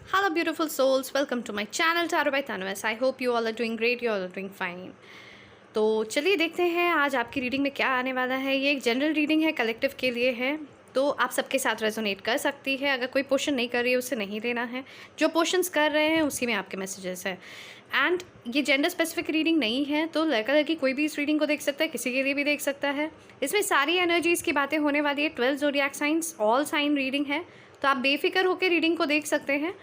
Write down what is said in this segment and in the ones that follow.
Hello, beautiful souls. Welcome to my channel Tarot by Tanvis. I hope you all are doing great. You all are doing fine. तो चलिए देखते हैं आज आपकी reading में क्या आने वाला है। ये एक जनरल रीडिंग है, कलेक्टिव के लिए है, तो आप सबके साथ रेजोनेट कर सकती है। अगर कोई पोर्शन नहीं कर रही है उसे नहीं लेना है, जो पोर्शंस कर रहे हैं उसी में आपके मैसेजेस हैं। एंड ये जेंडर स्पेसिफिक रीडिंग नहीं है, तो लड़का लड़की कोई भी इस रीडिंग को देख सकता है, किसी के लिए भी देख सकता है। इसमें सारी एनर्जीज़ की बातें होने वाली है। 12 zodiac science, all sign reading है, तो आप बेफिक्र होकर रीडिंग को देख सकते हैं।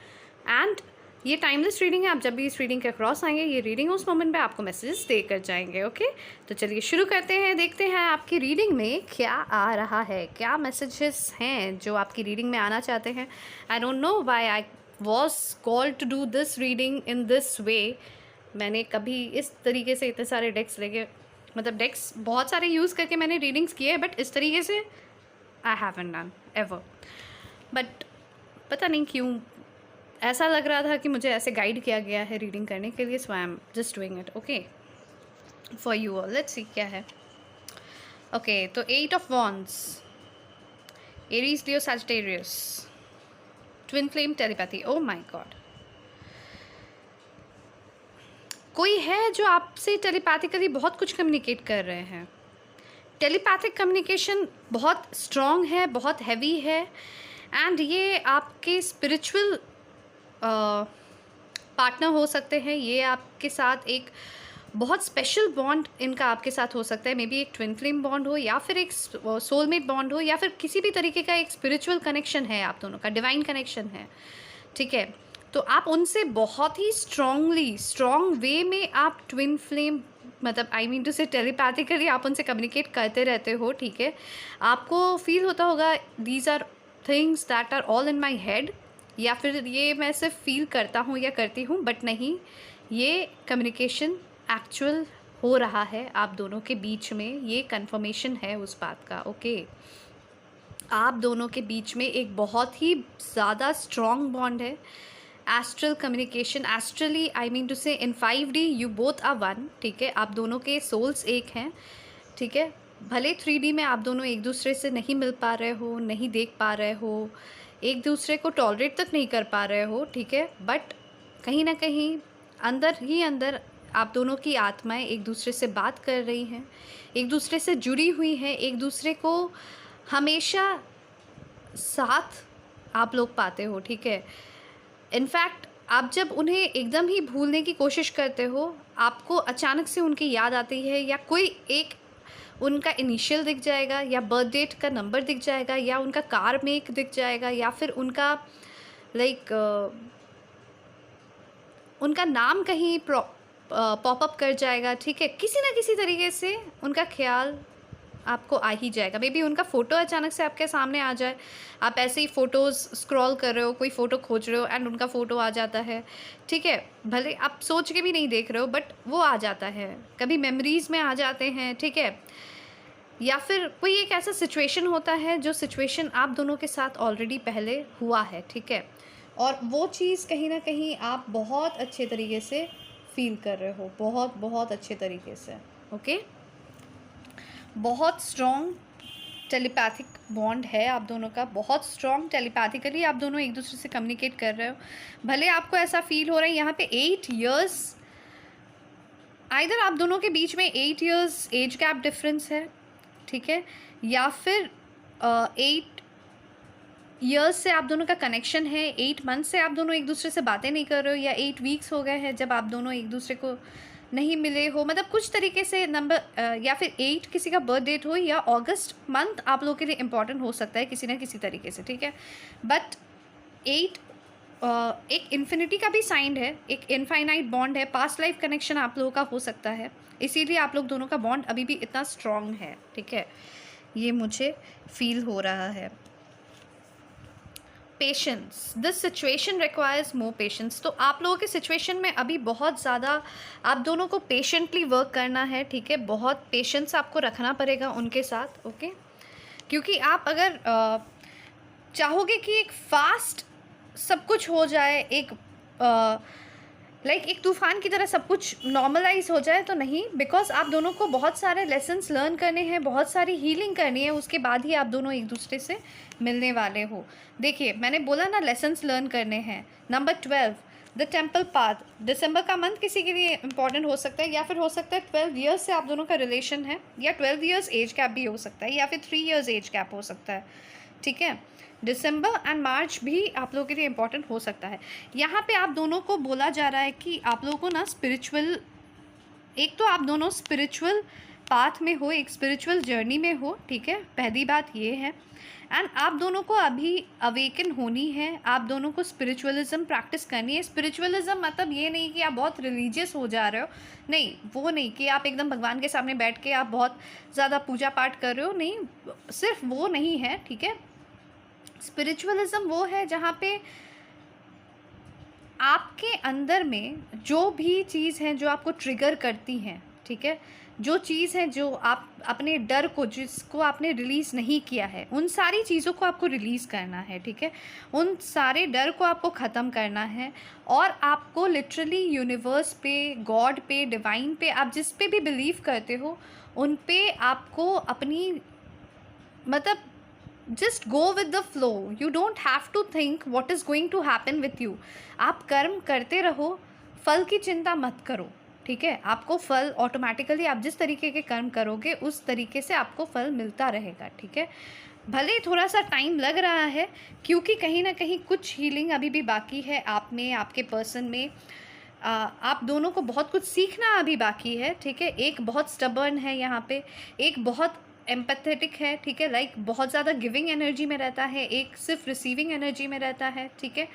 एंड ये टाइमलेस रीडिंग है, आप जब भी इस रीडिंग के अक्रॉस आएंगे ये रीडिंग उस मोमेंट पे आपको मैसेजेस देकर जाएंगे। ओके, तो चलिए शुरू करते हैं, देखते हैं आपकी रीडिंग में क्या आ रहा है, क्या मैसेजेस हैं जो आपकी रीडिंग में आना चाहते हैं। I don't know why I was called to do this reading in this way. मैंने कभी इस तरीके से इतने सारे डेक्स लेके, मतलब डेक्स बहुत सारे यूज़ करके मैंने रीडिंग्स किए हैं, बट इस तरीके से I haven't done ever. But पता नहीं क्यों ऐसा लग रहा था कि मुझे ऐसे गाइड किया गया है रीडिंग करने के लिए, so I am just doing it. Okay, for you all, let's see क्या है। ओके, तो 8 of wands, Aries, Leo, Sagittarius, twin flame, telepathy. Oh my God, कोई है जो आपसे टेलीपैथिकली बहुत कुछ कम्युनिकेट कर रहे हैं। टेलीपैथिक कम्युनिकेशन बहुत स्ट्रॉन्ग है, बहुत हैवी है, एंड ये आपके स्पिरिचुअल पार्टनर हो सकते हैं। ये आपके साथ एक बहुत स्पेशल बॉन्ड इनका आपके साथ हो सकता है। मे बी एक ट्विन फ्लेम बॉन्ड हो, या फिर एक सोलमेट बॉन्ड हो, या फिर किसी भी तरीके का एक स्पिरिचुअल कनेक्शन है आप दोनों का, डिवाइन कनेक्शन है। ठीक है, तो आप उनसे बहुत ही स्ट्रॉन्ग वे में आप ट्विन फ्लेम, मतलब आई मीन टू से टेलीपैथिकली आप उनसे कम्युनिकेट करते रहते हो। ठीक है, आपको फील होता होगा these are things that are all in my head, या फिर ये मैं सिर्फ फील करता हूँ या करती हूँ, बट नहीं, ये कम्युनिकेशन एक्चुअल हो रहा है आप दोनों के बीच में। ये कंफर्मेशन है उस बात का। ओके, आप दोनों के बीच में एक बहुत ही ज़्यादा स्ट्रॉन्ग बॉन्ड है। Astral communication, astrally I mean to say in 5D you both are one. ठीक है, आप दोनों के सोल्स एक हैं। ठीक है, भले 3D में आप दोनों एक दूसरे से नहीं मिल पा रहे हो, नहीं देख पा रहे हो, एक दूसरे को टॉलरेट तक नहीं कर पा रहे हो। ठीक है, बट कहीं ना कहीं अंदर ही अंदर आप दोनों की आत्माएं एक दूसरे से बात कर रही हैं, एक दूसरे से जुड़ी हुई हैं, एक दूसरे को हमेशा साथ आप लोग पाते हो। ठीक है, इनफैक्ट आप जब उन्हें एकदम ही भूलने की कोशिश करते हो, आपको अचानक से उनकी याद आती है, या कोई एक उनका इनिशियल दिख जाएगा, या बर्थ डेट का नंबर दिख जाएगा, या उनका कार मेक दिख जाएगा, या फिर उनका लाइक उनका नाम कहीं पॉपअप कर जाएगा। ठीक है, किसी ना किसी तरीके से उनका ख्याल आपको आ ही जाएगा। मे बी उनका फ़ोटो अचानक से आपके सामने आ जाए, आप ऐसे ही फ़ोटोज़ स्क्रॉल कर रहे हो, कोई फ़ोटो खोज रहे हो एंड उनका फ़ोटो आ जाता है। ठीक है, भले आप सोच के भी नहीं देख रहे हो, बट वो आ जाता है, कभी मेमोरीज़ में आ जाते हैं। ठीक है, या फिर कोई एक ऐसा सिचुएशन होता है जो सिचुएशन आप दोनों के साथ ऑलरेडी पहले हुआ है। ठीक है, और वो चीज़ कहीं ना कहीं आप बहुत अच्छे तरीके से फील कर रहे हो, बहुत बहुत अच्छे तरीके से। ओके, बहुत स्ट्रॉन्ग टेलीपैथिक बॉन्ड है आप दोनों का, बहुत स्ट्रॉन्ग टेलीपैथिकली आप दोनों एक दूसरे से कम्युनिकेट कर रहे हो। भले आपको ऐसा फील हो रहा है यहाँ पे 8 इयर्स, आइदर आप दोनों के बीच में 8 इयर्स एज गैप डिफरेंस है। ठीक है, या फिर 8 ईयर्स से आप दोनों का कनेक्शन है, 8 मंथ से आप दोनों एक दूसरे से बातें नहीं कर रहे हो, या 8 वीक्स हो गए हैं जब आप दोनों एक दूसरे को नहीं मिले हो। मतलब कुछ तरीके से नंबर, या फिर 8 किसी का बर्थ डेट हो, या अगस्त मंथ आप लोगों के लिए इम्पॉर्टेंट हो सकता है किसी ना किसी तरीके से। ठीक है, बट 8 एक इन्फिनिटी का भी साइन है, एक इनफाइनाइट बॉन्ड है, पास्ट लाइफ कनेक्शन आप लोगों का हो सकता है, इसीलिए आप लोग दोनों का बॉन्ड अभी भी इतना स्ट्रॉन्ग है। ठीक है, ये मुझे फील हो रहा है। Patience, this situation requires more patience. तो आप लोगों के सिचुएशन में अभी बहुत ज़्यादा आप दोनों को पेशेंटली वर्क करना है। ठीक है, बहुत पेशेंस आपको रखना पड़ेगा उनके साथ। ओके, क्योंकि आप अगर चाहोगे कि एक फास्ट सब कुछ हो जाए, लाइक एक तूफ़ान की तरह सब कुछ नॉर्मलाइज़ हो जाए तो नहीं, बिकॉज़ आप दोनों को बहुत सारे लेसन्स लर्न करने हैं, बहुत सारी हीलिंग करनी है, उसके बाद ही आप दोनों एक-दूसरे से मिलने वाले हो। देखिए, मैंने बोला ना लेसन्स लर्न करने हैं। Number 12 the temple path. दिसंबर का मंथ किसी के लिए इम्पॉर्टेंट हो सकता है, या फिर हो सकता है 12 ईयर्स से आप दोनों का रिलेशन है, या 12 ईयर्स एज गैप भी हो सकता है, या फिर 3 ईयर्स एज गैप हो सकता है, ठीक है। दिसंबर एंड मार्च भी आप लोगों के लिए इम्पॉर्टेंट हो सकता है। यहाँ पे आप दोनों को बोला जा रहा है कि आप लोगों को ना स्पिरिचुअल, एक तो आप दोनों स्पिरिचुअल पाथ में हो, एक स्पिरिचुअल जर्नी में हो, ठीक है, पहली बात ये है। एंड आप दोनों को अभी अवेकन होनी है, आप दोनों को स्पिरिचुअलिज्म प्रैक्टिस करनी है। स्पिरिचुअलिज्म मतलब ये नहीं कि आप बहुत रिलीजियस हो जा रहे हो, नहीं, वो नहीं कि आप एकदम भगवान के सामने बैठ के आप बहुत ज़्यादा पूजा पाठ कर रहे हो, नहीं, सिर्फ वो नहीं है, ठीक है। स्पिरिचुअलिज्म वो है जहाँ पे आपके अंदर में जो भी चीज़ है जो आपको ट्रिगर करती हैं, ठीक है, जो चीज़ है जो आप अपने डर को, जिसको आपने रिलीज़ नहीं किया है, उन सारी चीज़ों को आपको रिलीज़ करना है, ठीक है। उन सारे डर को आपको ख़त्म करना है, और आपको लिटरली यूनिवर्स पे, गॉड पे, डिवाइन पे, आप जिस पे भी बिलीव करते हो उन पे आपको अपनी, मतलब just go with the flow. You don't have to think what is going to happen with you. आप कर्म करते रहो, फल की चिंता मत करो, ठीक है। आपको फल ऑटोमेटिकली, आप जिस तरीके के कर्म करोगे उस तरीके से आपको फल मिलता रहेगा, ठीक है। भले थोड़ा सा टाइम लग रहा है, क्योंकि कहीं ना कहीं कुछ हीलिंग अभी भी बाकी है आप में, आपके पर्सन में। आप दोनों को बहुत कुछ सीखना अभी बाकी है, ठीक है। एक बहुत स्टबर्न है यहाँ पे, एक बहुत एम्पैथेटिक है, ठीक है, लाइक बहुत ज़्यादा गिविंग एनर्जी में रहता है, एक सिर्फ रिसीविंग एनर्जी में रहता है, ठीक है।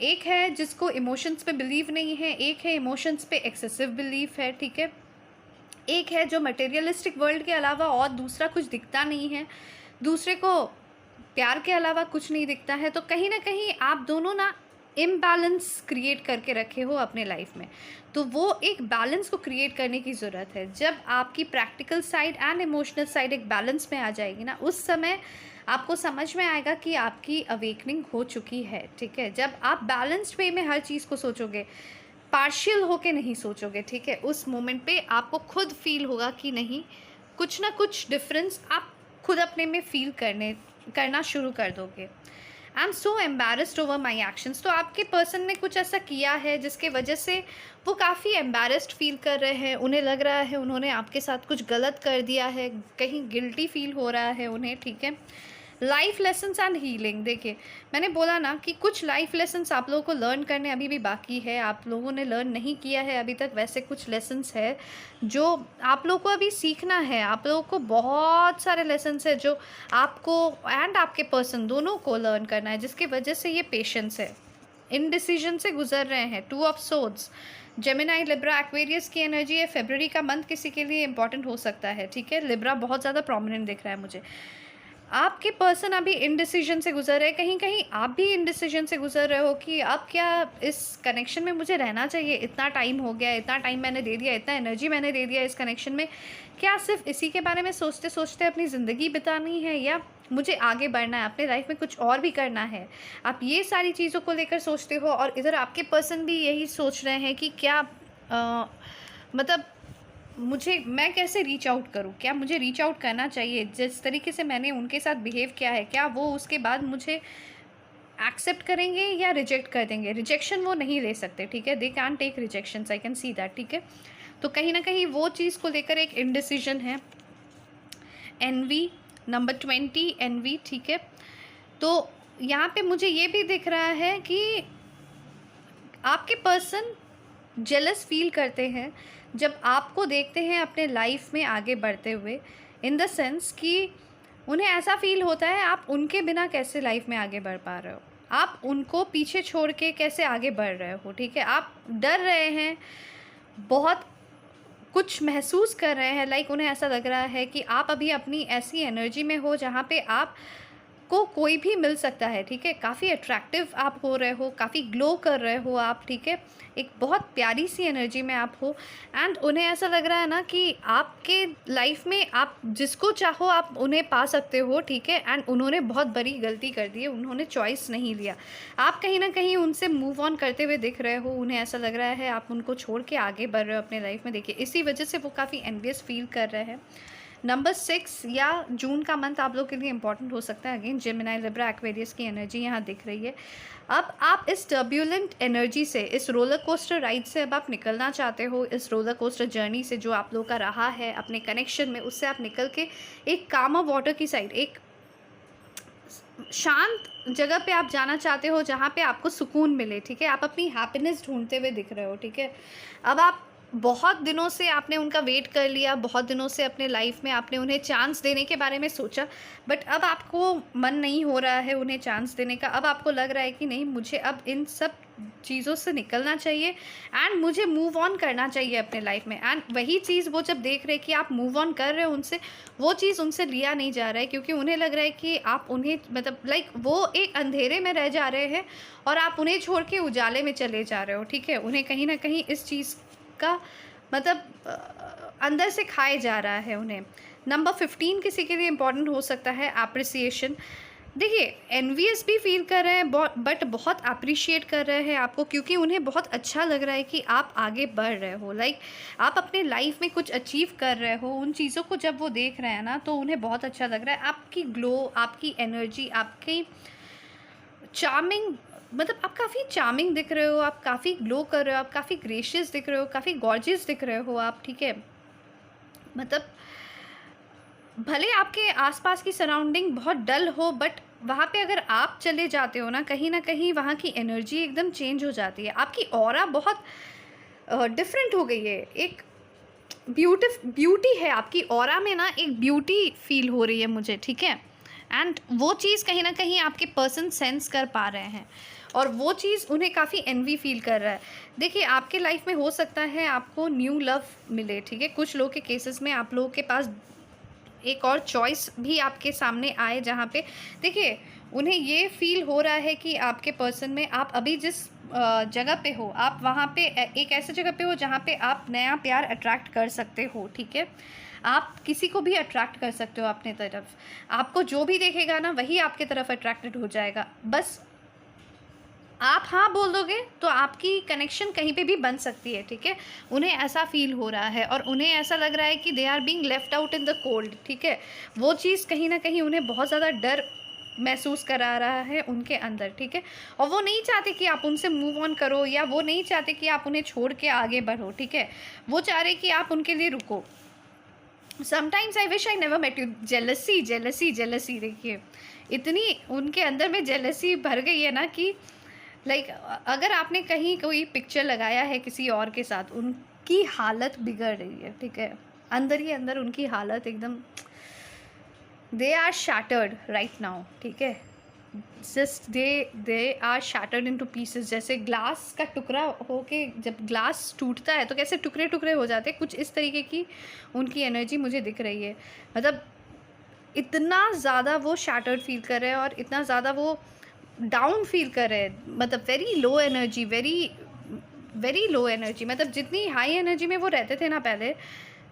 एक है जिसको इमोशंस पे बिलीव नहीं है, एक है इमोशंस पे एक्सेसिव बिलीफ है, ठीक है। एक है जो मटेरियलिस्टिक वर्ल्ड के अलावा और दूसरा कुछ दिखता नहीं है, दूसरे को प्यार के अलावा कुछ नहीं दिखता है। तो कहीं ना कहीं आप दोनों ना इम्बैलेंस क्रिएट करके रखे हो अपने लाइफ में, तो वो एक बैलेंस को क्रिएट करने की ज़रूरत है। जब आपकी practical side and emotional side एक बैलेंस में आ जाएगी ना, उस समय आपको समझ में आएगा कि आपकी अवेकनिंग हो चुकी है, ठीक है। जब आप बैलेंस्ड वे में हर चीज़ को सोचोगे, पार्शियल होके नहीं सोचोगे, ठीक है, उस मोमेंट पे आपको खुद फील होगा कि नहीं, कुछ ना कुछ डिफरेंस आप खुद अपने में फील करना शुरू कर दोगे। I am so embarrassed over my actions. तो आपके पर्सन ने कुछ ऐसा किया है जिसके वजह से वो काफ़ी एम्बेरस्ड फील कर रहे हैं, उन्हें लग रहा है उन्होंने आपके साथ कुछ गलत कर दिया है, कहीं गिल्टी फील हो रहा है उन्हें, ठीक है। Life lessons and healing. देखिए, मैंने बोला ना कि कुछ लाइफ लेसन्स आप लोगों को लर्न करने अभी भी बाकी है, आप लोगों ने लर्न नहीं किया है अभी तक, वैसे कुछ लेसन्स है जो आप लोगों को अभी सीखना है। आप लोगों को बहुत सारे लेसन्स है जो आपको एंड आपके पर्सन दोनों को लर्न करना है, जिसकी वजह से ये पेशेंस है, इनडिसीजन से गुजर रहे हैं। 2 of swords, Gemini, Libra, Aquarius की एनर्जी है। फरवरी का मंथ किसी के लिए इंपॉर्टेंट हो सकता है, ठीक है। लिब्रा बहुत ज़्यादा प्रोमिनेंट दिख रहा है मुझे। आपके पर्सन अभी इनडिसीजन से गुजर रहे हैं, कहीं कहीं आप भी इनडिसीजन से गुजर रहे हो कि अब क्या इस कनेक्शन में मुझे रहना चाहिए, इतना टाइम हो गया, इतना टाइम मैंने दे दिया, इतना एनर्जी मैंने दे दिया इस कनेक्शन में, क्या सिर्फ इसी के बारे में सोचते सोचते अपनी ज़िंदगी बितानी है, या मुझे आगे बढ़ना है, अपने लाइफ में कुछ और भी करना है। आप ये सारी चीज़ों को लेकर सोचते हो, और इधर आपके पर्सन भी यही सोच रहे हैं कि क्या मतलब मैं कैसे रीच आउट करूँ, क्या मुझे रीच आउट करना चाहिए, जिस तरीके से मैंने उनके साथ बिहेव किया है, क्या वो उसके बाद मुझे एक्सेप्ट करेंगे या रिजेक्ट कर देंगे। रिजेक्शन वो नहीं ले सकते, ठीक है, they can take rejections, I can see that, ठीक है। तो कहीं ना कहीं वो चीज़ को लेकर एक इनडिसीजन है। एनवी, नंबर 20 एनवी, ठीक है। तो यहाँ पे मुझे ये भी दिख रहा है कि आपके पर्सन जेलस फील करते हैं जब आपको देखते हैं अपने लाइफ में आगे बढ़ते हुए, इन द सेंस कि उन्हें ऐसा फील होता है आप उनके बिना कैसे लाइफ में आगे बढ़ पा रहे हो, आप उनको पीछे छोड़ के कैसे आगे बढ़ रहे हो, ठीक है। आप डर रहे हैं, बहुत कुछ महसूस कर रहे हैं, लाइक उन्हें ऐसा लग रहा है कि आप अभी अपनी ऐसी एनर्जी में हो जहाँ पे आप आपको कोई भी मिल सकता है, ठीक है? काफ़ी अट्रैक्टिव आप हो रहे हो, काफ़ी ग्लो कर रहे हो आप, ठीक है? एक बहुत प्यारी सी एनर्जी में आप हो एंड उन्हें ऐसा लग रहा है ना कि आपके लाइफ में आप जिसको चाहो आप उन्हें पा सकते हो, ठीक है? एंड उन्होंने बहुत बड़ी गलती कर दी है, उन्होंने चॉइस नहीं लिया। आप कहीं न कहीं उनसे मूव ऑन करते हुए दिख रहे हो, उन्हें ऐसा लग रहा है आप उनको छोड़ के आगे बढ़ रहे हो अपने लाइफ में। देखिए, इसी वजह से वो काफ़ी एनवियस फ़ील कर रहे हैं। नंबर 6 या जून का मंथ आप लोग के लिए इंपॉर्टेंट हो सकता है। अगेन जेमिनी, लिब्रा, एक्वेरियस की एनर्जी यहाँ दिख रही है। अब आप इस टर्ब्यूलेंट एनर्जी से, इस रोलर कोस्टर राइड से अब आप निकलना चाहते हो, इस रोलर कोस्टर जर्नी से जो आप लोग का रहा है अपने कनेक्शन में, उससे आप निकल के एक कामर वाटर की साइड, एक शांत जगह पे आप जाना चाहते हो जहाँ पे आपको सुकून मिले, ठीक है? आप अपनी हैप्पीनेस ढूँढते हुए दिख रहे हो, ठीक है? अब आप बहुत दिनों से आपने उनका वेट कर लिया, बहुत दिनों से अपने लाइफ में आपने उन्हें चांस देने के बारे में सोचा, बट अब आपको मन नहीं हो रहा है उन्हें चांस देने का। अब आपको लग रहा है कि नहीं, मुझे अब इन सब चीज़ों से निकलना चाहिए एंड मुझे मूव ऑन करना चाहिए अपने लाइफ में। एंड वही चीज़ वो जब देख रहे हैं कि आप मूव ऑन कर रहे हो उनसे, वो चीज़ उनसे लिया नहीं जा रहा है, क्योंकि उन्हें लग रहा है कि आप उन्हें मतलब लाइक वो एक अंधेरे में रह जा रहे हैं और आप उन्हें छोड़ के उजाले में चले जा रहे हो, ठीक है? उन्हें कहीं ना कहीं इस चीज़ का मतलब अंदर से खाए जा रहा है उन्हें। नंबर 15 किसी के लिए इंपॉर्टेंट हो सकता है, एप्रिसिएशन। देखिए, एनवियस भी फील कर रहे हैं बट बहुत अप्रिशिएट कर रहे हैं आपको, क्योंकि उन्हें बहुत अच्छा लग रहा है कि आप आगे बढ़ रहे हो, लाइक आप अपने लाइफ में कुछ अचीव कर रहे हो। उन चीज़ों को जब वो देख रहे हैं ना, तो उन्हें बहुत अच्छा लग रहा है। आपकी ग्लो, आपकी एनर्जी, आपकी चार्मिंग, मतलब आप काफ़ी चार्मिंग दिख रहे हो, आप काफ़ी ग्लो कर रहे हो, आप काफ़ी ग्रेशियस दिख रहे हो, काफ़ी गॉर्जियस दिख रहे हो आप, ठीक है? मतलब भले आपके आसपास की सराउंडिंग बहुत डल हो, बट वहाँ पे अगर आप चले जाते हो ना कहीं वहाँ की एनर्जी एकदम चेंज हो जाती है। आपकी ऑरा बहुत डिफरेंट हो गई है। एक ब्यूटी है आपकी ऑरा में ना, एक ब्यूटी फील हो रही है मुझे, ठीक है? एंड वो चीज़ कहीं ना कहीं आपके पर्सन सेंस कर पा रहे हैं और वो चीज़ उन्हें काफ़ी एनवी फील कर रहा है। देखिए, आपके लाइफ में हो सकता है आपको न्यू लव मिले, ठीक है? कुछ लोगों के केसेस में आप लोगों के पास एक और चॉइस भी आपके सामने आए, जहाँ पे देखिए उन्हें ये फील हो रहा है कि आपके पर्सन में, आप अभी जिस जगह पे हो, आप वहाँ पे एक ऐसे जगह पे हो जहाँ पे आप नया प्यार अट्रैक्ट कर सकते हो, ठीक है? आप किसी को भी अट्रैक्ट कर सकते हो अपने तरफ। आपको जो भी देखेगा ना, वही आपके तरफ अट्रैक्टेड हो जाएगा। बस आप हाँ बोल दोगे तो आपकी कनेक्शन कहीं पे भी बन सकती है, ठीक है? उन्हें ऐसा फील हो रहा है और उन्हें ऐसा लग रहा है कि they are being left out in the cold, ठीक है? वो चीज़ कहीं ना कहीं उन्हें बहुत ज़्यादा डर महसूस करा रहा है उनके अंदर, ठीक है? और वो नहीं चाहते कि आप उनसे मूव ऑन करो, या वो नहीं चाहते कि आप उन्हें छोड़ के आगे बढ़ो, ठीक है? वो चाह रहे कि आप उनके लिए रुको। Sometimes I wish I never met you. Jealousy jealousy jealousy, देखिए इतनी उनके अंदर में जेलसी भर गई है ना कि लाइक अगर आपने कहीं कोई पिक्चर लगाया है किसी और के साथ, उनकी हालत बिगड़ रही है, ठीक है? अंदर ही अंदर उनकी हालत एकदम, they are shattered right now, ठीक है? Just they are shattered into pieces. जैसे ग्लास का टुकड़ा होके जब ग्लास टूटता है तो कैसे टुकड़े टुकड़े हो जाते हैं, कुछ इस तरीके की उनकी एनर्जी मुझे दिख रही है। मतलब इतना ज़्यादा वो शैटर्ड फील कर रहे हैं और इतना ज़्यादा वो डाउन फील कर रहे हैं। मतलब very low energy, very very low energy. मतलब जितनी हाई एनर्जी में वो रहते थे ना पहले,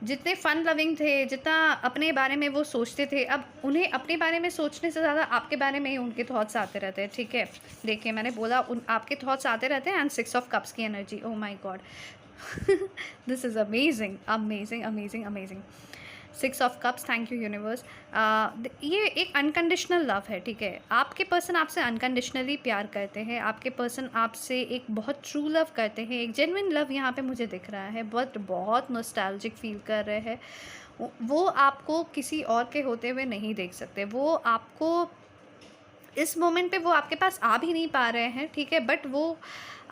जितने फन लविंग थे, जितना अपने बारे में वो सोचते थे, अब उन्हें अपने बारे में सोचने से ज़्यादा आपके बारे में ही उनके थॉट्स आते रहते हैं, ठीक है? देखिए, मैंने बोला आपके थॉट्स आते रहते हैं। एंड 6 ऑफ कप्स की energy, oh my God, this is amazing amazing amazing amazing. 6 of cups, thank you universe. ये एक अनकंडीशनल लव है, ठीक है? आपके पर्सन आपसे अनकंडीशनली प्यार करते हैं, आपके पर्सन आपसे एक बहुत ट्रू लव करते हैं, एक जेन्युइन लव यहाँ पे मुझे दिख रहा है। बट बहुत नॉस्टैल्जिक फील कर रहे हैं। वो आपको किसी और के होते हुए नहीं देख सकते। वो आपको इस मोमेंट पे वो आपके पास आ भी नहीं पा रहे हैं, ठीक है? बट वो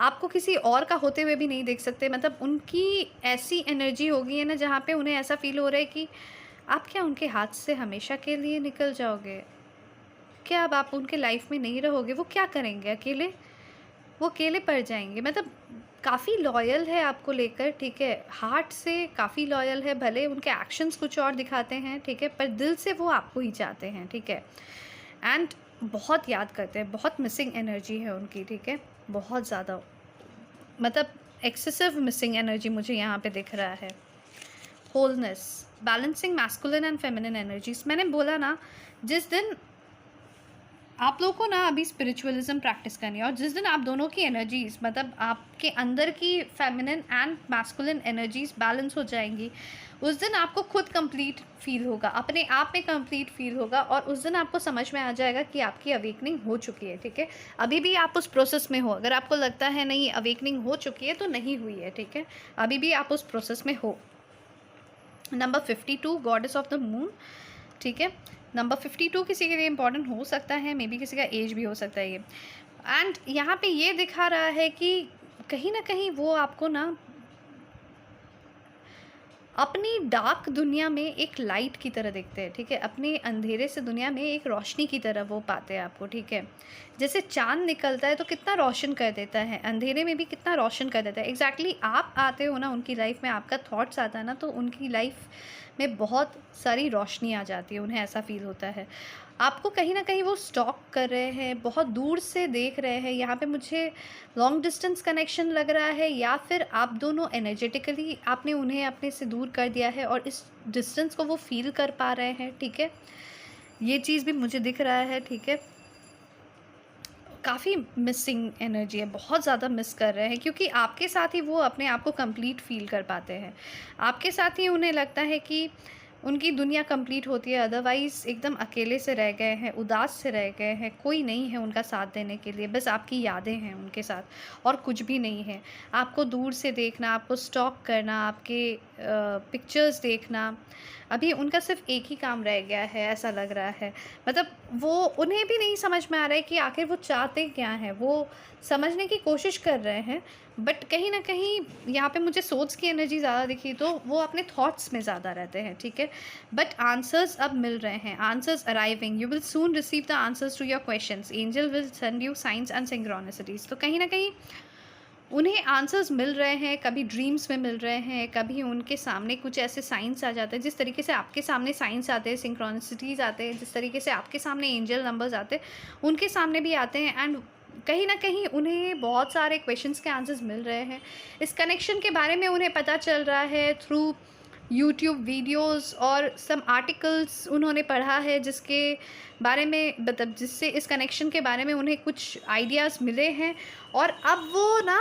आपको किसी और का होते हुए भी नहीं देख सकते। मतलब उनकी ऐसी एनर्जी हो गई है ना, जहाँ पे उन्हें ऐसा फील हो रहा है कि आप क्या उनके हाथ से हमेशा के लिए निकल जाओगे? क्या अब आप उनके लाइफ में नहीं रहोगे? वो क्या करेंगे अकेले? वो अकेले पड़ जाएंगे। मतलब काफ़ी लॉयल है आपको लेकर, ठीक है? हार्ट से काफ़ी लॉयल है। भले उनके एक्शंस कुछ और दिखाते हैं, ठीक है? पर दिल से वो आपको ही चाहते हैं, ठीक है? एंड बहुत याद करते हैं, बहुत मिसिंग एनर्जी है उनकी, ठीक है, बहुत ज़्यादा, मतलब एक्सेसिव मिसिंग एनर्जी मुझे यहाँ पे दिख रहा है। Wholeness, balancing masculine and feminine energies, मैंने बोला ना, जिस दिन आप लोगों को ना अभी स्पिरिचुअलिज्म प्रैक्टिस करनी है और जिस दिन आप दोनों की एनर्जीज, मतलब आपके अंदर की feminine and masculine energies balance हो जाएंगी, उस दिन आपको खुद कंप्लीट फील होगा, अपने आप में कंप्लीट फील होगा, और उस दिन आपको समझ में आ जाएगा कि आपकी अवेकनिंग हो चुकी है, ठीक है। अभी भी आप उस प्रोसेस में हो, अगर आपको लगता है नहीं अवेकनिंग हो चुकी है तो नहीं हुई है, ठीक है, अभी भी आप उस प्रोसेस में हो। Number 52, goddess of the moon, ठीक है। नंबर 52 किसी के लिए इंपॉर्टेंट हो सकता है, मे बी किसी का एज भी हो सकता है ये। एंड यहाँ पे ये दिखा रहा है कि कहीं ना कहीं वो आपको ना अपनी डार्क दुनिया में एक लाइट की तरह देखते हैं, ठीक है, अपने अंधेरे से दुनिया में एक रोशनी की तरह वो पाते हैं आपको, ठीक है। जैसे चांद निकलता है तो कितना रोशन कर देता है, अंधेरे में भी कितना रोशन कर देता है, एग्जैक्टली आप आते हो ना उनकी लाइफ में, आपका थॉट्स आता है ना, तो उनकी लाइफ में बहुत सारी रोशनी आ जाती है, उन्हें ऐसा फील होता है। आपको कहीं ना कहीं वो स्टॉक कर रहे हैं, बहुत दूर से देख रहे हैं, यहाँ पे मुझे लॉन्ग डिस्टेंस कनेक्शन लग रहा है, या फिर आप दोनों एनर्जेटिकली आपने उन्हें अपने से दूर कर दिया है और इस डिस्टेंस को वो फील कर पा रहे हैं, ठीक है, ये चीज़ भी मुझे दिख रहा है, ठीक है। काफ़ी मिसिंग एनर्जी है, बहुत ज़्यादा मिस कर रहे हैं, क्योंकि आपके साथ ही वो अपने आप को कंप्लीट फील कर पाते हैं, आपके साथ ही उन्हें लगता है कि उनकी दुनिया कंप्लीट होती है, अदरवाइज़ एकदम अकेले से रह गए हैं, उदास से रह गए हैं, कोई नहीं है उनका साथ देने के लिए, बस आपकी यादें हैं उनके साथ और कुछ भी नहीं है। आपको दूर से देखना, आपको स्टॉक करना, आपके पिक्चर्स देखना, अभी उनका सिर्फ एक ही काम रह गया है ऐसा लग रहा है। मतलब वो, उन्हें भी नहीं समझ में आ रहा है कि आखिर वो चाहते क्या हैं, वो समझने की कोशिश कर रहे हैं, बट कहीं ना कहीं यहाँ पे मुझे सोच की एनर्जी ज़्यादा दिखी, तो वो अपने थॉट्स में ज़्यादा रहते हैं, ठीक है। बट आंसर्स अब मिल रहे हैं, answers arriving, you will soon receive the answers to your questions, angel will send you signs and synchronicities. तो कहीं ना कहीं उन्हें आंसर्स मिल रहे हैं, कभी ड्रीम्स में मिल रहे हैं, कभी उनके सामने कुछ ऐसे साइंस आ जाते हैं, जिस तरीके से आपके सामने साइंस आते हैं, सिंक्रोनिसिटीज़ आते हैं, जिस तरीके से आपके सामने एंजल नंबर्स आते हैं, उनके सामने भी आते हैं, एंड कहीं ना कहीं उन्हें बहुत सारे क्वेश्चंस के आंसर्स मिल रहे हैं। इस कनेक्शन के बारे में उन्हें पता चल रहा है थ्रू यूट्यूब वीडियोस और सम आर्टिकल्स उन्होंने पढ़ा है, जिसके बारे में, मतलब जिससे इस कनेक्शन के बारे में उन्हें कुछ आइडियाज़ मिले हैं, और अब वो ना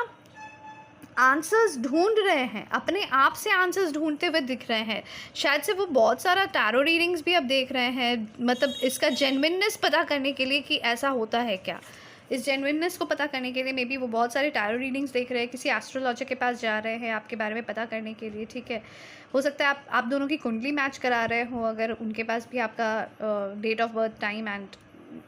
आंसर्स ढूंढ रहे हैं, अपने आप से आंसर्स ढूंढते हुए दिख रहे हैं। शायद से वो बहुत सारा टैरो रीडिंग्स भी अब देख रहे हैं, मतलब इसका जेन्युइननेस पता करने के लिए कि ऐसा होता है क्या, इस जेन्युइननेस को पता करने के लिए मे बी वो बहुत सारे टैरो रीडिंग्स देख रहे हैं, किसी एस्ट्रोलॉजर के पास जा रहे हैं आपके बारे में पता करने के लिए, ठीक है। हो सकता है आप दोनों की कुंडली मैच करा रहे हो, अगर उनके पास भी आपका date of birth, time and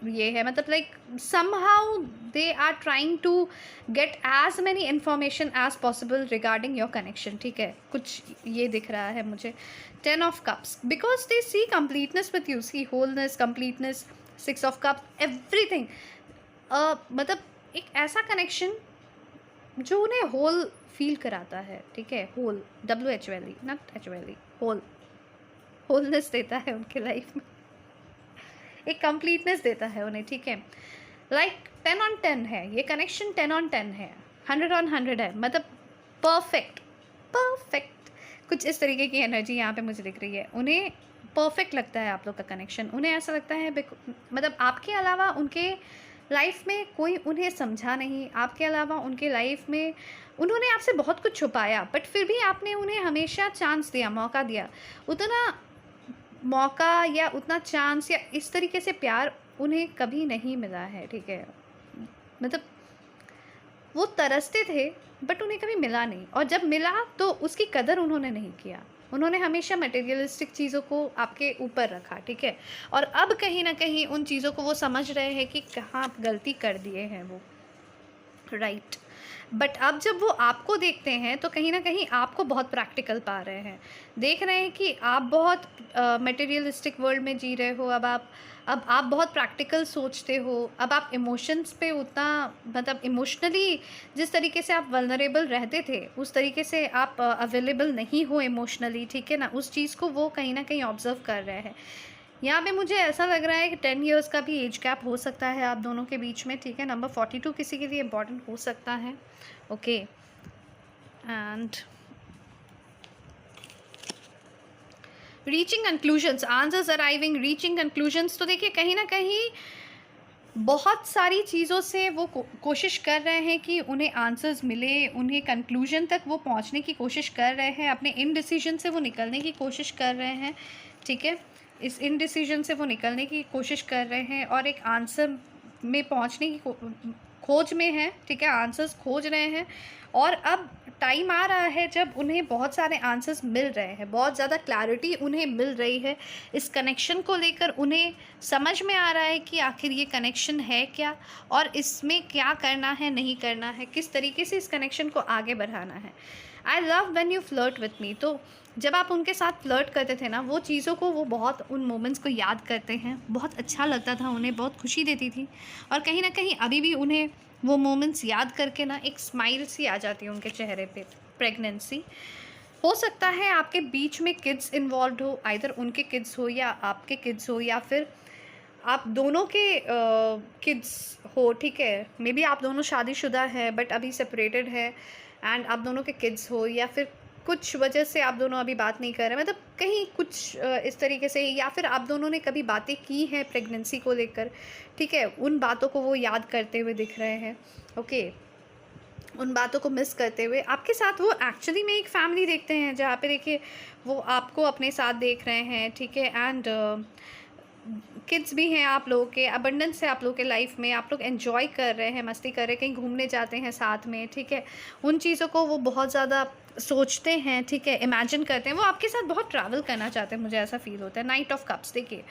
ये है, मतलब like somehow they are trying to get as many information as possible regarding your connection, ठीक है, कुछ ये दिख रहा है मुझे। 10 of cups, because they see completeness with you, see wholeness, completeness, 6 of cups, everything, मतलब एक ऐसा कनेक्शन जो उन्हें होल फील कराता है, ठीक है, whole, WHOL, not HOL, whole, wholeness देता है उनके लाइफ में, एक कंप्लीटनेस देता है उन्हें, ठीक है। लाइक 10 on 10 है ये कनेक्शन, 10 on 10 है, 100 on 100 है, मतलब परफेक्ट, परफेक्ट, कुछ इस तरीके की एनर्जी यहाँ पे मुझे दिख रही है। उन्हें परफेक्ट लगता है आप लोग का कनेक्शन, उन्हें ऐसा लगता है मतलब आपके अलावा उनके लाइफ में कोई उन्हें समझा नहीं, आपके अलावा उनके लाइफ में उन्होंने आपसे बहुत कुछ छुपाया, बट फिर भी आपने उन्हें हमेशा चांस दिया, मौका दिया। उतना मौका या उतना चांस या इस तरीके से प्यार उन्हें कभी नहीं मिला है, ठीक है। मतलब वो तरसते थे बट उन्हें कभी मिला नहीं, और जब मिला तो उसकी कदर उन्होंने नहीं किया, उन्होंने हमेशा मटेरियलिस्टिक चीज़ों को आपके ऊपर रखा, ठीक है। और अब कहीं ना कहीं उन चीज़ों को वो समझ रहे हैं कि कहाँ गलती कर दिए हैं वो, राइट। बट अब जब वो आपको देखते हैं तो कहीं ना कहीं आपको बहुत प्रैक्टिकल पा रहे हैं, देख रहे हैं कि आप बहुत मटेरियलिस्टिक वर्ल्ड में जी रहे हो, अब आप बहुत प्रैक्टिकल सोचते हो, अब आप इमोशंस पे उतना, मतलब इमोशनली जिस तरीके से आप वल्नरेबल रहते थे उस तरीके से आप अवेलेबल नहीं हो इमोशनली, ठीक है ना, उस चीज़ को वो कहीं ना कहीं ऑब्जर्व कर रहे हैं। यहाँ पे मुझे ऐसा लग रहा है कि 10 इयर्स का भी एज गैप हो सकता है आप दोनों के बीच में, ठीक है। नंबर 42 किसी के लिए इम्पॉर्टेंट हो सकता है, okay. And reaching conclusions, answers arriving, reaching conclusions, तो देखिए कहीं ना कहीं बहुत सारी चीज़ों से वो कोशिश कर रहे हैं कि उन्हें आंसर्स मिले, उन्हें कंक्लूजन तक वो पहुंचने की कोशिश कर रहे हैं, अपने इनडिसीजन से वो निकलने की कोशिश कर रहे हैं, ठीक है। इस इनडिसीजन से वो निकलने की कोशिश कर रहे हैं और एक आंसर में पहुंचने की खोज में है, ठीक है। आंसर्स खोज रहे हैं और अब टाइम आ रहा है जब उन्हें बहुत सारे आंसर्स मिल रहे हैं, बहुत ज़्यादा क्लैरिटी उन्हें मिल रही है इस कनेक्शन को लेकर। उन्हें समझ में आ रहा है कि आखिर ये कनेक्शन है क्या और इसमें क्या करना है, नहीं करना है, किस तरीके से इस कनेक्शन को आगे बढ़ाना है। I love when you flirt with me, तो जब आप उनके साथ फ्लर्ट करते थे ना, वो चीज़ों को, वो बहुत उन मोमेंट्स को याद करते हैं, बहुत अच्छा लगता था उन्हें, बहुत खुशी देती थी। और कहीं ना कहीं अभी भी उन्हें वो मोमेंट्स याद करके ना एक स्माइल सी आ जाती है उनके चेहरे पे। प्रेगनेंसी हो सकता है आपके बीच में किड्स इन्वॉल्व हो, आइदर उनके किड्स हो या आपके किड्स हो, या फिर आप दोनों के किड्स हो, ठीक है। मे बी आप दोनों शादीशुदा है बट अभी सेपरेटेड है, एंड आप दोनों के किड्स हो, या फिर कुछ वजह से आप दोनों अभी बात नहीं कर रहे, मतलब कहीं कुछ इस तरीके से, या फिर आप दोनों ने कभी बातें की हैं प्रेगनेंसी को लेकर, ठीक है। उन बातों को वो याद करते हुए दिख रहे हैं, ओके। उन बातों को मिस करते हुए आपके साथ वो एक्चुअली में एक फैमिली देखते हैं जहाँ पे देखिए वो आपको अपने साथ देख रहे हैं, ठीक है। एंड किड्स भी हैं आप लोगों के, अबंडेंस है आप लोगों के लाइफ में, आप लोग एंजॉय कर रहे हैं, मस्ती कर रहे हैं, कहीं घूमने जाते हैं साथ में, ठीक है। उन चीज़ों को वो बहुत ज़्यादा सोचते हैं, ठीक है, इमेजिन करते हैं, वो आपके साथ बहुत ट्रैवल करना चाहते हैं, मुझे ऐसा फील होता है। नाइट ऑफ कप्स, देखिए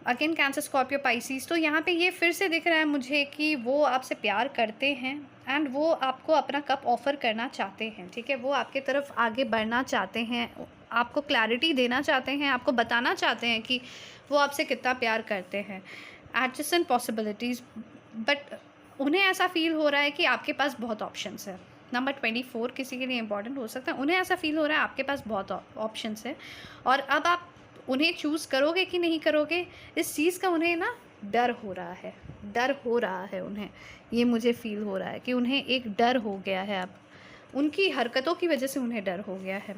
अगेन कैंसर, स्कॉर्पियो, पाइसीज, तो यहाँ पे ये फिर से दिख रहा है मुझे कि वो आपसे प्यार करते हैं एंड वो आपको अपना कप ऑफ़र करना चाहते हैं, ठीक है। वो आपके तरफ आगे बढ़ना चाहते हैं, आपको क्लैरिटी देना चाहते हैं, आपको बताना चाहते हैं कि वो आपसे कितना प्यार करते हैं। एडजस्टेंट पॉसिबिलिटीज़, बट उन्हें ऐसा फील हो रहा है कि आपके पास बहुत ऑप्शंस है। नंबर 24 किसी के लिए इंपॉर्टेंट हो सकता है, उन्हें ऐसा फील हो रहा है आपके पास बहुत ऑप्शंस है और अब आप उन्हें चूज़ करोगे कि नहीं करोगे, इस चीज़ का उन्हें ना डर हो रहा है, डर हो रहा है उन्हें। ये मुझे फ़ील हो रहा है कि उन्हें एक डर हो गया है, अब उनकी हरकतों की वजह से उन्हें डर हो गया है।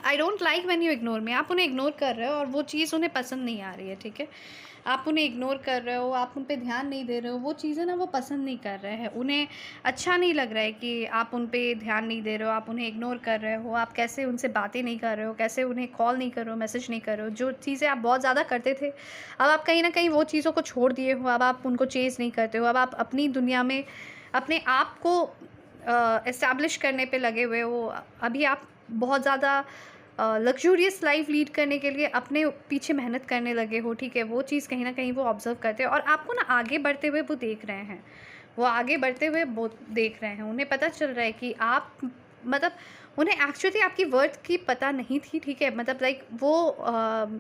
I don't like when you ignore me, आप उन्हें इग्नोर कर रहे हो और वो चीज़ उन्हें पसंद नहीं आ रही है, ठीक है। आप उन्हें इग्नोर कर रहे हो, आप उन पे ध्यान नहीं दे रहे हो, वो चीज़ें ना वो पसंद नहीं कर रहे हैं, उन्हें अच्छा नहीं लग रहा है कि आप उन पे ध्यान नहीं दे रहे हो, आप उन्हें इग्नोर कर रहे हो, आप कैसे उनसे बातें नहीं कर रहे हो, कैसे उन्हें कॉल नहीं कर रहे हो, मैसेज नहीं कर रहे हो। जो चीज़ें आप बहुत ज़्यादा करते थे, अब आप कहीं ना कहीं वो चीज़ों को छोड़ दिए हो, अब आप उनको चेज़ नहीं करते हो, अब आप अपनी दुनिया में अपने आप को एस्टैब्लिश करने पे लगे हुए हो। अभी आप बहुत ज़्यादा लग्जूरियस लाइफ लीड करने के लिए अपने पीछे मेहनत करने लगे हो, ठीक है। वो चीज़ कहीं ना कहीं वो ऑब्ज़र्व करते हैं और आपको ना आगे बढ़ते हुए वो देख रहे हैं, वो आगे बढ़ते हुए वो देख रहे हैं। उन्हें पता चल रहा है कि आप, मतलब उन्हें एक्चुअली आपकी वर्थ की पता नहीं थी, ठीक है। मतलब लाइक वो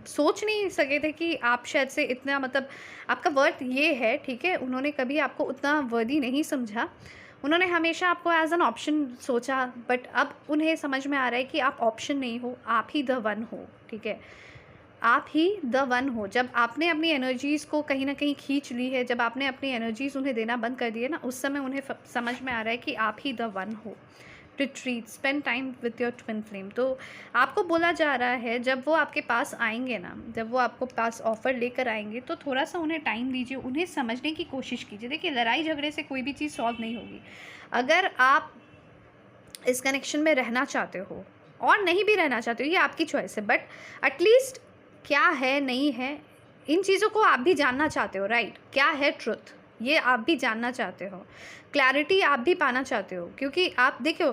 सोच नहीं सके थे कि आप शायद से इतना, मतलब आपका वर्थ ये है, ठीक है। उन्होंने कभी आपको उतना वर्दी नहीं समझा, उन्होंने हमेशा आपको एज एन ऑप्शन सोचा, बट अब उन्हें समझ में आ रहा है कि आप ऑप्शन नहीं हो, आप ही द वन हो, ठीक है। आप ही द वन हो। जब आपने अपनी एनर्जीज़ को कहीं ना कहीं खींच ली है, जब आपने अपनी एनर्जीज़ उन्हें देना बंद कर दिए ना, उस समय उन्हें समझ में आ रहा है कि आप ही द वन हो। Retreat, spend time with your twin flame, तो आपको बोला जा रहा है जब वो आपके पास आएंगे ना, जब वो आपको पास ऑफ़र लेकर आएंगे तो थोड़ा सा उन्हें टाइम दीजिए, उन्हें समझने की कोशिश कीजिए। देखिए लड़ाई झगड़े से कोई भी चीज़ सॉल्व नहीं होगी। अगर आप इस कनेक्शन में रहना चाहते हो और नहीं भी रहना चाहते हो, ये आपकी चॉइस है, बट एटलीस्ट क्या है, नहीं है, इन चीज़ों को आप भी जानना चाहते हो, राइट। क्या है ट्रुथ, ये आप भी जानना चाहते हो, क्लैरिटी आप भी पाना चाहते हो, क्योंकि आप देखो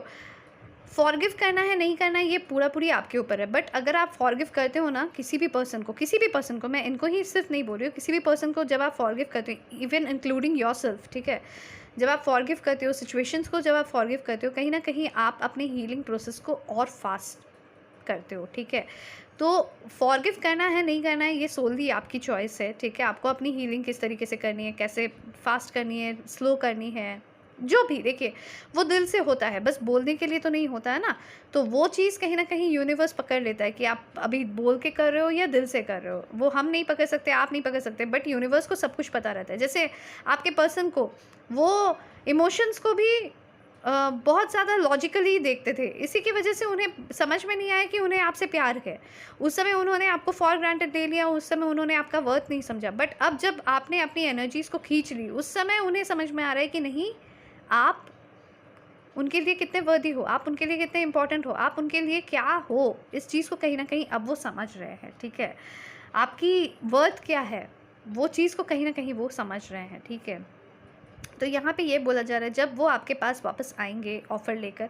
फॉरगिव करना है नहीं करना है ये पूरा पूरी आपके ऊपर है। बट अगर आप फॉरगिव करते हो ना किसी भी पर्सन को, मैं इनको ही सिर्फ नहीं बोल रही हूँ, किसी भी पर्सन को जब आप फॉरगिव करते हो, इवन इंक्लूडिंग योरसेल्फ, ठीक है, जब आप फॉरगिव करते हो सिचुएशंस को, जब आप फॉरगिव करते हो, कहीं ना कहीं आप अपने हीलिंग प्रोसेस को और फास्ट करते हो, ठीक है। तो फॉरगिव करना है नहीं करना है ये सोलली आपकी चॉइस है, ठीक है। आपको अपनी हीलिंग किस तरीके से करनी है, कैसे फास्ट करनी है, स्लो करनी है, जो भी देखिए, वो दिल से होता है, बस बोलने के लिए तो नहीं होता है ना। तो वो चीज़ कहीं न कहीं यूनिवर्स पकड़ लेता है कि आप अभी बोल के कर रहे हो या दिल से कर रहे हो। वो हम नहीं पकड़ सकते, आप नहीं पकड़ सकते, बट यूनिवर्स को सब कुछ पता रहता है। जैसे आपके पर्सन को वो इमोशंस को भी बहुत ज़्यादा लॉजिकली देखते थे। इसी की वजह से उन्हें समझ में नहीं आया कि उन्हें आपसे प्यार है। उस समय उन्होंने आपको फॉर ग्रांटेड ले लिया, उस समय उन्होंने आपका वर्थ नहीं समझा। बट अब जब आपने अपनी एनर्जीज़ को खींच ली, उस समय उन्हें समझ में आ रहा है कि नहीं, आप उनके लिए कितने वर्दी हो, आप उनके लिए कितने इम्पोर्टेंट हो, आप उनके लिए क्या हो, इस चीज़ को कहीं न कहीं अब वो समझ रहे हैं, ठीक है? आपकी वर्थ क्या है, वो चीज़ को कहीं न कहीं वो समझ रहे हैं, ठीक है? तो यहाँ पे ये बोला जा रहा है, जब वो आपके पास वापस आएँगे ऑफ़र लेकर,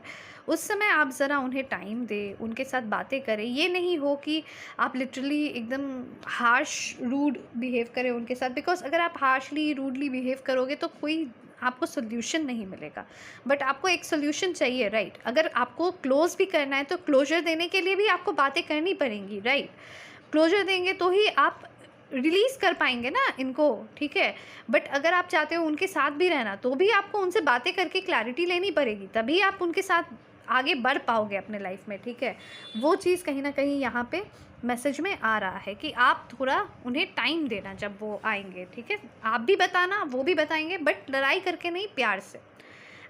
उस समय आप ज़रा उन्हें टाइम दें, उनके साथ बातें करें। ये नहीं हो कि आप लिटरली एकदम हार्श, रूड बिहेव करें उनके साथ, बिकॉज़ अगर आप हार्शली, रूडली बिहेव करोगे तो कोई आपको सॉल्यूशन नहीं मिलेगा। बट आपको एक सॉल्यूशन चाहिए, राइट? अगर आपको क्लोज़ भी करना है तो क्लोज़र देने के लिए भी आपको बातें करनी पड़ेंगी, राइट? क्लोज़र देंगे तो ही आप रिलीज़ कर पाएँगे ना इनको, ठीक है? बट अगर आप चाहते हो उनके साथ भी रहना, तो भी आपको उनसे बातें करके क्लैरिटी लेनी पड़ेगी, तभी आप उनके साथ आगे बढ़ पाओगे अपने लाइफ़ में, ठीक है? वो चीज़ कहीं न कहीं यहाँ पे मैसेज में आ रहा है कि आप थोड़ा उन्हें टाइम देना जब वो आएँगे, ठीक है? आप भी बताना, वो भी बताएँगे, बट लड़ाई करके नहीं, प्यार से।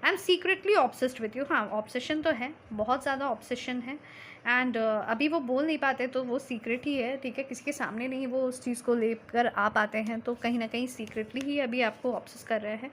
I am secretly obsessed with you. हाँ, ऑब्सेशन तो है, बहुत ज़्यादा ऑब्सेशन है। एंड अभी वो बोल नहीं पाते तो वो सीक्रेट ही है, ठीक है? किसी के सामने नहीं वो उस चीज़ को लेकर आ पाते हैं, तो कहीं न कहीं सीक्रेटली ही अभी आपको ऑब्सेस कर रहे हैं।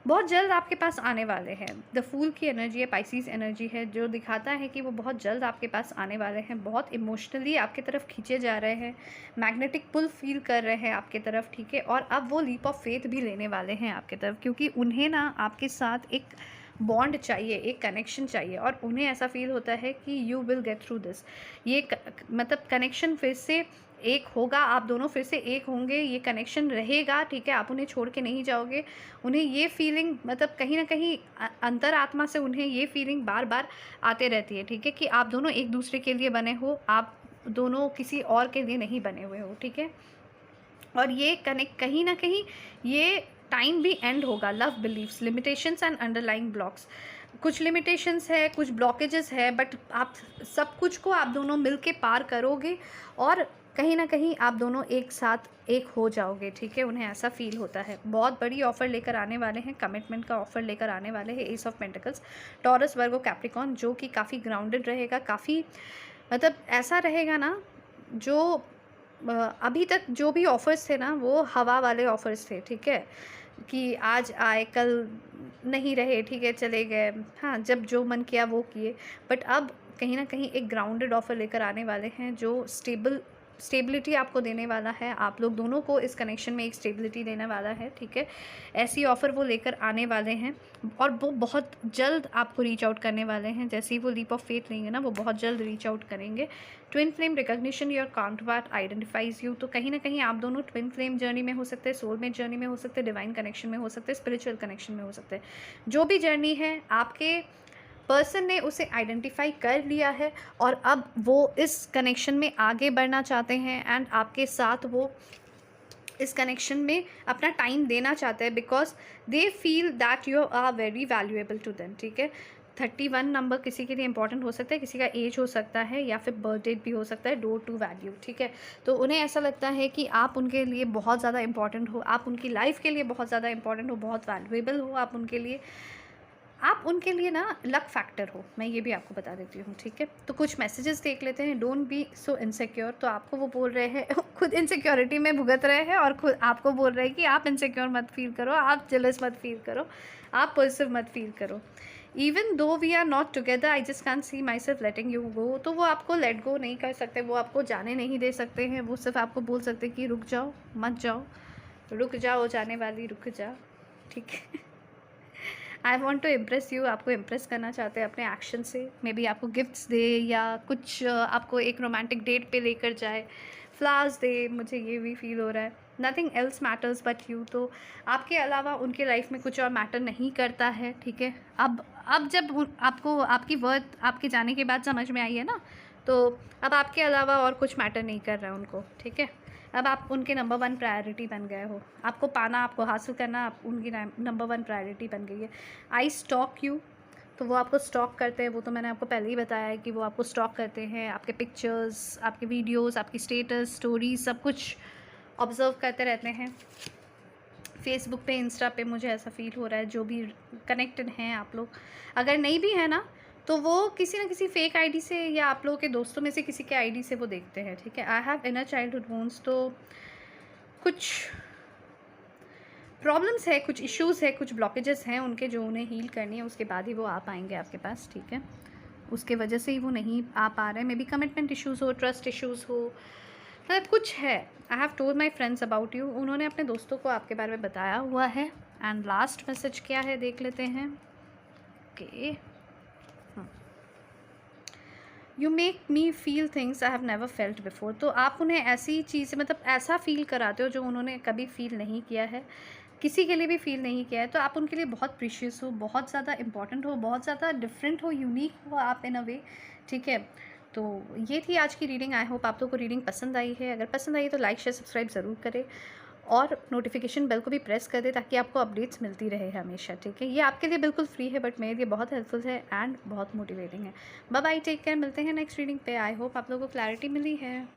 बहुत जल्द आपके पास आने वाले हैं। द फूल की एनर्जी है, पाइसेस एनर्जी है, जो दिखाता है कि वो बहुत जल्द आपके पास आने वाले हैं। बहुत इमोशनली आपकी तरफ खींचे जा रहे हैं, मैग्नेटिक पुल फील कर रहे हैं आपकी तरफ, ठीक है? और अब वो लीप ऑफ फेथ भी लेने वाले हैं आपकी तरफ, क्योंकि उन्हें ना आपके साथ एक बॉन्ड चाहिए, एक कनेक्शन चाहिए, और उन्हें ऐसा फील होता है कि you will get through this. ये मतलब कनेक्शन फिर से एक होगा, आप दोनों फिर से एक होंगे, ये कनेक्शन रहेगा, ठीक है? आप उन्हें छोड़ के नहीं जाओगे। उन्हें ये फीलिंग, मतलब कहीं न कहीं अंतरात्मा से उन्हें ये फीलिंग बार-बार आते रहती है, ठीक है? कि आप दोनों एक दूसरे के लिए बने हो, आप दोनों किसी और के लिए नहीं बने हुए हो, ठीक है? और ये कनेक्ट कहीं न कहीं ये टाइम भी एंड होगा। Love beliefs, limitations and underlying blocks. कुछ लिमिटेशंस है, कुछ ब्लॉकेजेस है, बट आप सब कुछ को आप दोनों मिल के पार करोगे, और कहीं न कहीं आप दोनों एक साथ एक हो जाओगे, ठीक है? उन्हें ऐसा फ़ील होता है। बहुत बड़ी ऑफ़र लेकर आने वाले हैं, कमिटमेंट का ऑफ़र लेकर आने वाले हैं। S of pentacles, taurus, Virgo, Capricorn, जो कि काफ़ी ग्राउंडेड रहेगा, काफ़ी मतलब ऐसा रहेगा ना, जो अभी तक जो भी ऑफ़र्स थे ना, वो हवा वाले ऑफ़र्स थे, ठीक है? कि आज आए, कल नहीं रहे, ठीक है, चले गए। हाँ, जब जो मन किया वो किए। बट अब कहीं न कहीं एक ग्राउंडेड ऑफ़र लेकर आने वाले हैं, जो स्टेबिलिटी आपको देने वाला है। आप लोग दोनों को इस कनेक्शन में एक स्टेबिलिटी देने वाला है, ठीक है? ऐसी ऑफ़र वो लेकर आने वाले हैं, और वो बहुत जल्द आपको रीच आउट करने वाले हैं। जैसे ही वो लीप ऑफ फेथ लेंगे ना, वो बहुत जल्द रीच आउट करेंगे। Twin flame recognition, your counterpart identifies you. तो कहीं न कहीं आप दोनों ट्विन फ्लेम जर्नी में हो सकते हैं, सोलमेट जर्नी में हो सकते हैं, डिवाइन कनेक्शन में हो सकते हैं, स्पिरिचुअल कनेक्शन में हो सकते हैं। जो भी जर्नी है, आपके पर्सन ने उसे आइडेंटिफाई कर लिया है, और अब वो इस कनेक्शन में आगे बढ़ना चाहते हैं, एंड आपके साथ वो इस कनेक्शन में अपना टाइम देना चाहते हैं, because they feel that you are very valuable to them, ठीक है? 31 नंबर किसी के लिए इंपॉर्टेंट हो सकता है, किसी का एज हो सकता है, या फिर बर्थ डेट भी हो सकता है, डोर टू वैल्यू, ठीक है? तो उन्हें ऐसा लगता है कि आप उनके लिए बहुत ज़्यादा इंपॉर्टेंट हो, आप उनकी लाइफ के लिए बहुत ज़्यादा इंपॉर्टेंट हो, बहुत वैल्यूएबल हो आप उनके लिए। आप उनके लिए ना लक फैक्टर हो, मैं ये भी आपको बता देती हूँ, ठीक है? तो कुछ मैसेजेस देख लेते हैं। Don't be so insecure. तो आपको वो बोल रहे हैं खुद इनसिक्योरिटी में भुगत रहे हैं, और खुद आपको बोल रहे हैं कि आप इनसिक्योर मत फील करो, आप जेलस मत फील करो, आप पॉजिटिव मत फील करो। Even though we are not together, I just can see myself letting you go. तो वो आपको लेट गो नहीं कर सकते, वो आपको जाने नहीं दे सकते हैं। वो सिर्फ आपको बोल सकते हैं कि रुक जाओ, मत जाओ, रुक जाओ, जाने वाली रुक जा, ठीक है? I want to impress you. आपको इम्प्रेस करना चाहते हैं अपने एक्शन से। मे बी आपको गिफ्ट्स दे, या कुछ आपको एक रोमांटिक डेट पे लेकर जाए, फ्लावर्स दे, मुझे ये भी फील हो रहा है। Nothing else matters but you. तो आपके अलावा उनके लाइफ में कुछ और मैटर नहीं करता है, ठीक है? अब जब आपको आपकी वर्थ आपके जाने के बाद समझ में आई है ना, तो अब आपके अलावा और कुछ मैटर नहीं कर रहा है उनको, ठीक है? अब आप उनके नंबर 1 प्रायोरिटी बन गए हो। आपको पाना, आपको हासिल करना आप उनकी नंबर 1 प्रायोरिटी बन गई है। आई स्टॉक यू, तो वो आपको स्टॉक करते हैं। वो तो मैंने आपको पहले ही बताया है कि वो आपको स्टॉक करते हैं। आपके पिक्चर्स, आपके वीडियोस, आपकी स्टेटस, स्टोरीज, सब कुछ ऑब्ज़र्व करते रहते हैं। फेसबुक पे, इंस्टा पे मुझे ऐसा फ़ील हो रहा है, जो भी कनेक्टेड हैं आप लोग। अगर नहीं भी है ना, तो वो किसी न किसी फ़ेक आईडी से या आप लोगों के दोस्तों में से किसी के आईडी से वो देखते हैं, ठीक है? I have inner childhood wounds, तो कुछ प्रॉब्लम्स है, कुछ इश्यूज़ है, कुछ ब्लॉकेजेस हैं उनके, जो उन्हें हील करनी है। उसके बाद ही वो आ पाएँगे आपके पास, ठीक है? उसके वजह से ही वो नहीं आ पा रहे हैं। मे बी कमिटमेंट इश्यूज़ हो, ट्रस्ट इश्यूज़ हो, मतलब कुछ है। I have told my friends about you, उन्होंने अपने दोस्तों को आपके बारे में बताया हुआ है। एंड लास्ट मैसेज क्या है देख लेते हैं। Okay, you make me feel things I have never felt before, तो आप उन्हें ऐसी चीज़, मतलब ऐसा फील कराते हो जो उन्होंने कभी फील नहीं किया है, किसी के लिए भी फील नहीं किया है। तो आप उनके लिए बहुत प्रीशियस हो, बहुत ज़्यादा इंपॉर्टेंट हो, बहुत ज़्यादा डिफरेंट हो, यूनिक हो आप इन अ वे, ठीक है? तो ये थी आज की रीडिंग। आई होप आप लोग को रीडिंग पसंद आई है। अगर पसंद आई तो लाइक, शेयर, सब्सक्राइब ज़रूर करें और नोटिफिकेशन बेल को भी प्रेस कर दें, ताकि आपको अपडेट्स मिलती रहे हमेशा, ठीक है? ये आपके लिए बिल्कुल फ्री है, बट मेरे लिए बहुत हेल्पफुल है एंड बहुत मोटिवेटिंग है। बाय बाय, टेक केयर, मिलते हैं नेक्स्ट रीडिंग पे। आई होप आप लोगों को क्लैरिटी मिली है।